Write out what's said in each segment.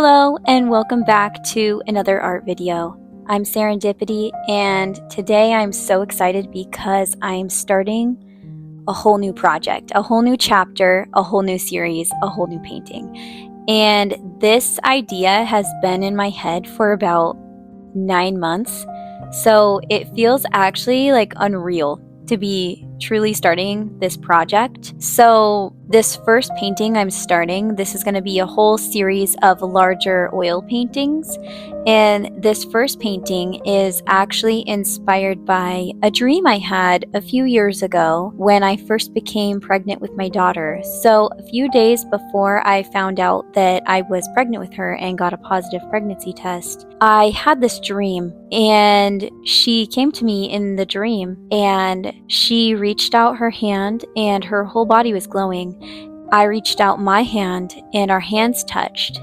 Hello and welcome back to another art video. I'm Serendipity and today I'm so excited because I'm starting a whole new project, a whole new chapter, a whole new series, a whole new painting. And this idea has been in my head for about 9 months. So it feels actually like unreal to be truly starting this project. So this first painting I'm starting, this is going to be a whole series of larger oil paintings. And this first painting is actually inspired by a dream I had a few years ago when I first became pregnant with my daughter. So a few days before I found out that I was pregnant with her and got a positive pregnancy test, I had this dream, and she came to me in the dream and she reached out her hand and her whole body was glowing. I reached out my hand and our hands touched,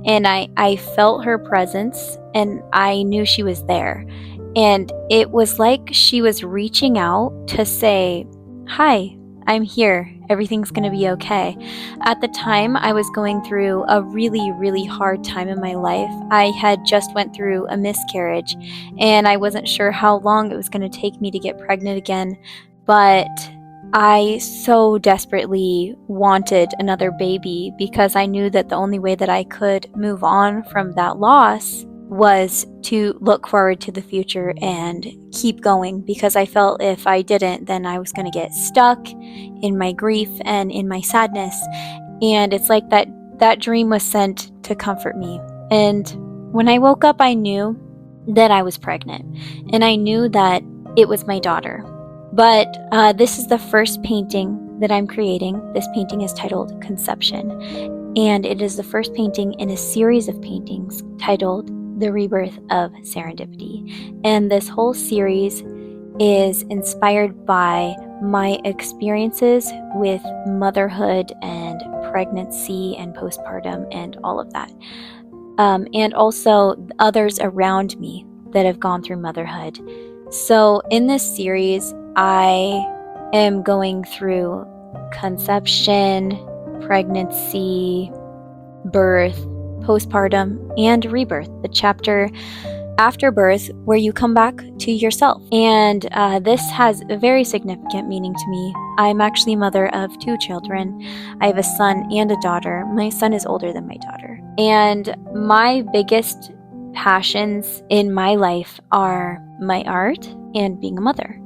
and I felt her presence and I knew she was there. And it was like she was reaching out to say, "Hi, I'm here. Everything's going to be okay." At the time, I was going through a really, really hard time in my life. I had just went through a miscarriage, and I wasn't sure how long it was going to take me to get pregnant again, but I so desperately wanted another baby because I knew that the only way that I could move on from that loss was to look forward to the future and keep going, because I felt if I didn't, then I was going to get stuck in my grief and in my sadness. And it's like that dream was sent to comfort me. And when I woke up, I knew that I was pregnant, and I knew that it was my daughter. But this is the first painting that I'm creating. This painting is titled Conception, and it is the first painting in a series of paintings titled The Rebirth of Serendipity. And this whole series is inspired by my experiences with motherhood and pregnancy and postpartum and all of that. And also others around me that have gone through motherhood. So in this series, I am going through conception, pregnancy, birth, postpartum, and rebirth, the chapter after birth where you come back to yourself. And this has a very significant meaning to me. I'm actually mother of 2 children. I have a son and a daughter. My son is older than my daughter. And my biggest passions in my life are my art and being a mother.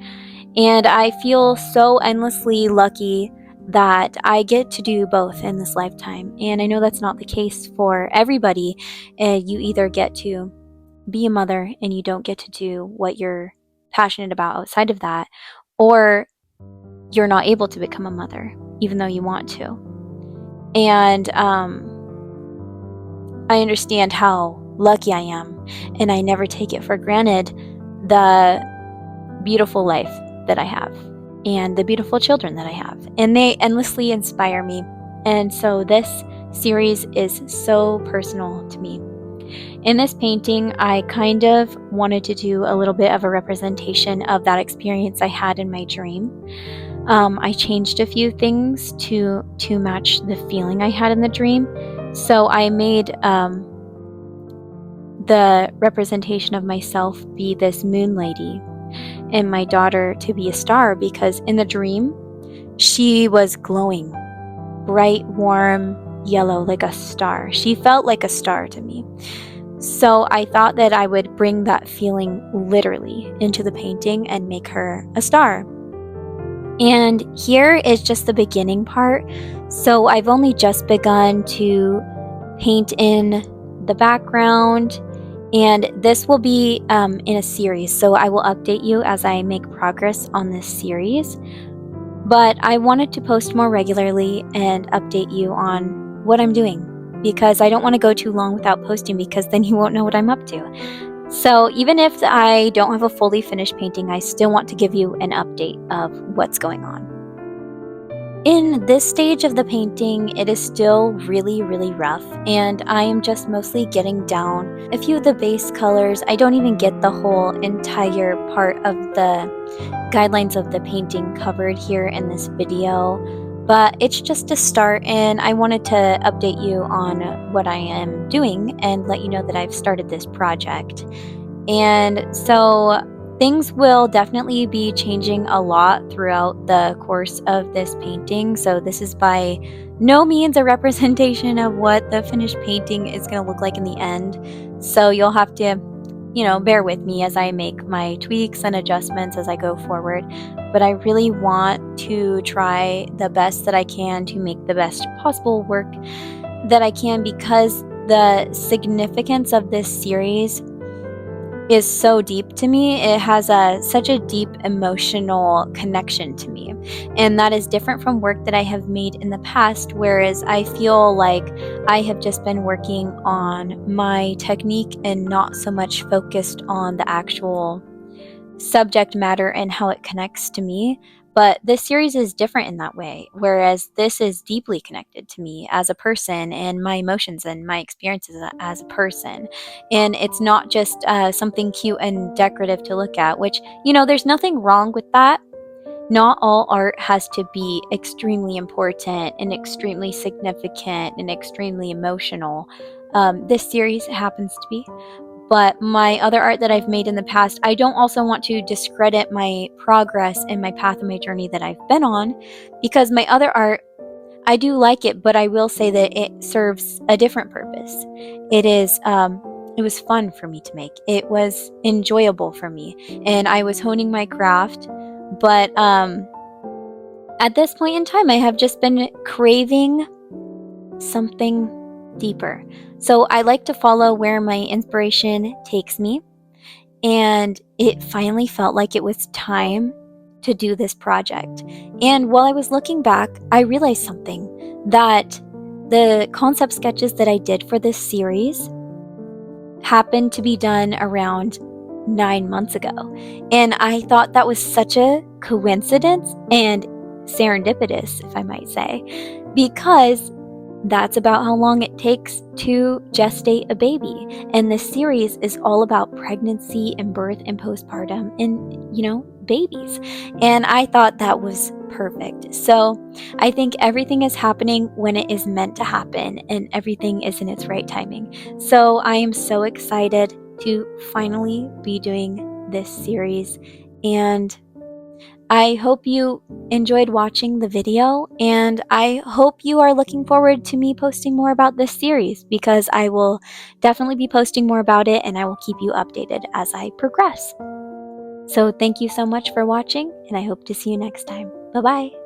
And I feel so endlessly lucky that I get to do both in this lifetime. And I know that's not the case for everybody. You either get to be a mother and you don't get to do what you're passionate about outside of that, or you're not able to become a mother even though you want to. And I understand how lucky I am, and I never take it for granted the beautiful life that I have and the beautiful children that I have, and they endlessly inspire me. And so this series is so personal to me. In this painting, I kind of wanted to do a little bit of a representation of that experience I had in my dream. I changed a few things to match the feeling I had in the dream. So I made the representation of myself be this moon lady, and my daughter to be a star, because in the dream, she was glowing, bright, warm, yellow, like a star. She felt like a star to me. So I thought that I would bring that feeling literally into the painting and make her a star. And here is just the beginning part. So I've only just begun to paint in the background, and this will be in a series. So I will update you as I make progress on this series. But I wanted to post more regularly and update you on what I'm doing, because I don't want to go too long without posting, because then you won't know what I'm up to. So even if I don't have a fully finished painting, I still want to give you an update of what's going on. In this stage of the painting, it is still really, really rough, and I am just mostly getting down a few of the base colors. I don't even get the whole entire part of the guidelines of the painting covered here in this video. But it's just a start, and I wanted to update you on what I am doing and let you know that I've started this project. And so things will definitely be changing a lot throughout the course of this painting. So this is by no means a representation of what the finished painting is going to look like in the end. So you'll have to, bear with me as I make my tweaks and adjustments as I go forward. But I really want to try the best that I can to make the best possible work that I can, because the significance of this series is so deep to me. It has such a deep emotional connection to me. And that is different from work that I have made in the past, whereas I feel like I have just been working on my technique and not so much focused on the actual subject matter and how it connects to me. But this series is different in that way, whereas this is deeply connected to me as a person and my emotions and my experiences as a person. And it's not just something cute and decorative to look at, which, there's nothing wrong with that. Not all art has to be extremely important and extremely significant and extremely emotional. This series happens to be. But my other art that I've made in the past, I don't also want to discredit my progress and my path and my journey that I've been on, because my other art, I do like it, but I will say that it serves a different purpose. It was fun for me to make. It was enjoyable for me, and I was honing my craft. But at this point in time, I have just been craving something deeper. So I like to follow where my inspiration takes me. And it finally felt like it was time to do this project. And while I was looking back, I realized something, that the concept sketches that I did for this series happened to be done around 9 months ago. And I thought that was such a coincidence and serendipitous, if I might say, because that's about how long it takes to gestate a baby. And this series is all about pregnancy and birth and postpartum and, babies. And I thought that was perfect. So I think everything is happening when it is meant to happen, and everything is in its right timing. So I am so excited to finally be doing this series. And I hope you enjoyed watching the video, and I hope you are looking forward to me posting more about this series, because I will definitely be posting more about it, and I will keep you updated as I progress. So thank you so much for watching, and I hope to see you next time. Bye-bye.